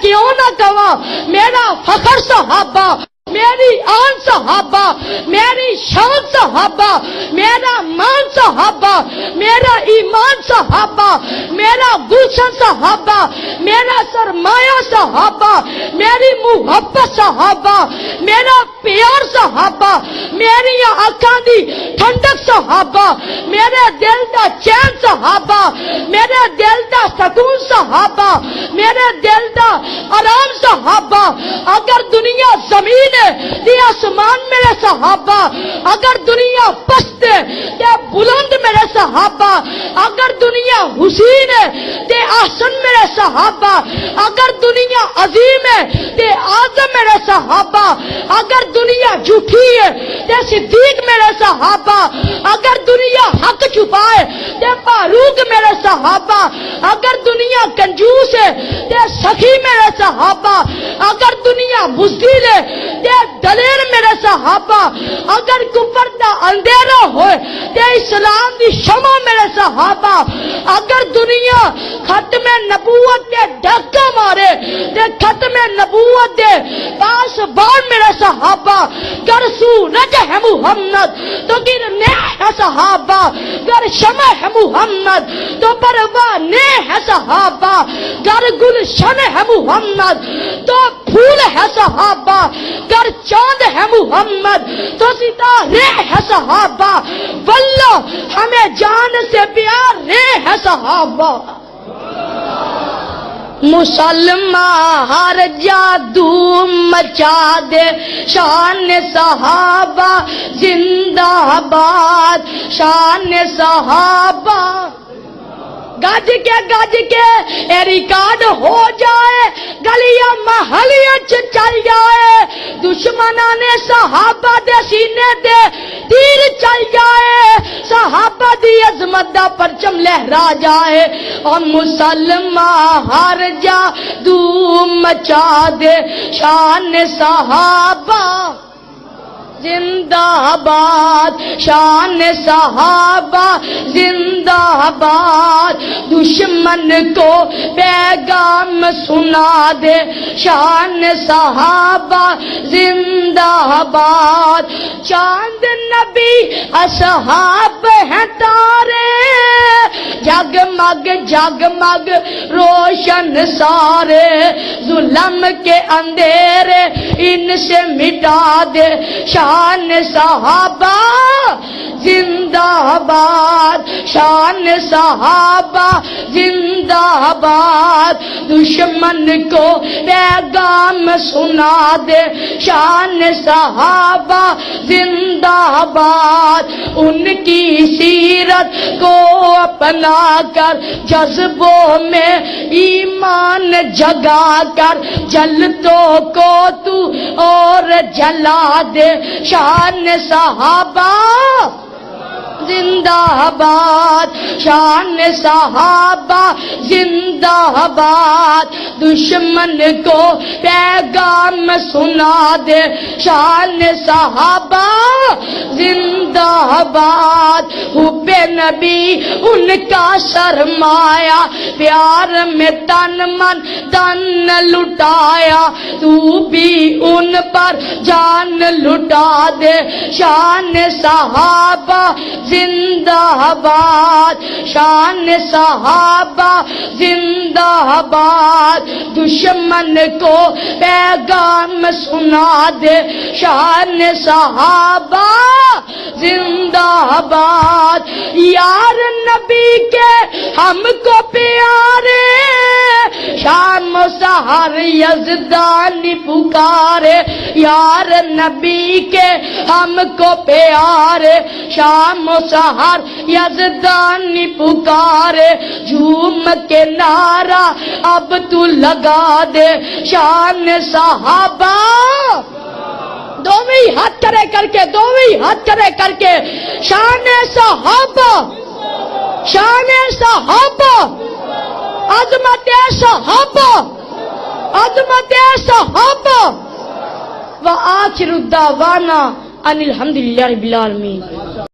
کیوں نہ کہواں میرا فخر صحابہ، میری آن صحابہ، میری شان صحابہ، میرا مان صحابہ، میرا ایمان صحابہ، میرا گلشن صحابہ، میرا سرمایہ صحابہ، میری محبت صحابہ، میرا پیار صحابہ، میری آنکھاں دی ٹھنڈک صحابہ، میرے دل دا چین صحابہ، میرے دل دا سکون صحابہ، میرے دل دا آرام صحابہ۔ اگر دنیا زمین ہے تے آسمان میرے صحابہ، اگر دنیا پست ہے تے بلند میرے صحابہ، اگر دنیا حسین ہے تے احسن میرے صحابہ، اگر دنیا عظیم ہے تے اعظم میرے صحابہ، اگر دنیا جھوٹی ہے تے صدیق میرے صحابہ، اگر دنیا حق چھپائے تے فاروق میرے صحابہ، اگر دنیا کنجوس ہے تے سخی میرے صحابہ، اگر دنیا بزدل ہے تے دلیر میرے صحابہ، اگر کفر دا اندھیرا ہوئے تے اسلام دی شمع میرے صحابہ، اگر دنیا ختم نبوت دے ڈھکا مارے تے ختم نبوت دے پاس بار میرے صحابہ، گر سورج ہے محمد تو گرنے ہے صحابہ، گر شمع ہے محمد تو پروانے ہے صحابہ، گر گلشن ہے محمد تو پھول ہے صحابہ، گر چاند ہے محمد تو ستارے ہے صحابہ، واللہ ہمیں جان سے پیارے ہے صحابہ۔ مسلمہ ہر جادو مچا دے شان صحابہ، زندہ باد شان صحابہ۔ گج کے ریکارڈ ہو جائے، گلیاں محلیاں چل جائے، دشمناں نے صحابہ دے سینے دے تیر چل جائے، صحابہ دی عظمت دا پرچم لہرا جائے، اور مسلمہ ہر جادو مچا دے شان صحابہ، زندہ باد شان صحابہ، زندہ باد۔ دشمن کو پیغام سنا دے شان صحابہ، زندہ باد۔ چاند نبی اصحاب ہیں تارے، جگمگ جگمگ روشن سارے، ظلم کے اندھیرے ان سے مٹا دے شان صحابہ، زندہ باد شان صحابہ، زندہ باد۔ دشمن کو پیغام سنا دے شان صحابہ، زندہ باد۔ ان کی سیرت کو اپنا کر جذبوں میں ایمان جگا کر، جلتوں کو تو اور جلا دے شان صحابہ، زندہ باد شان صحابہ، زندہ باد۔ دشمن کو پیغام سنا دے شان صحابہ، زندہ باد۔ حب نبی ان کا سرمایہ، پیار میں تن من دن لٹایا، تو بھی ان پر جان لٹا دے شان صحابہ، زندہ باد شان صحابہ، زندہ باد۔ دشمن کو پیغام سنا دے شان صحابہ، زندہ باد۔ یار نبی کے ہم کو پیارے، شام و سحر یزدانی پکارے، یار نبی کے ہم کو پیارے، شام و سحر یزدانی پکارے، جھوم کے نعرہ اب تو لگا دے شان صحابہ۔ دوویں ہاتھ کرے کر کے، دوویں ہاتھ کرے کر کے، شان صحابہ، شان صحابہ، عظمت صحابہ، عظمت صحابہ۔ وآخر دعوانا ان الحمدللہ رب العالمین۔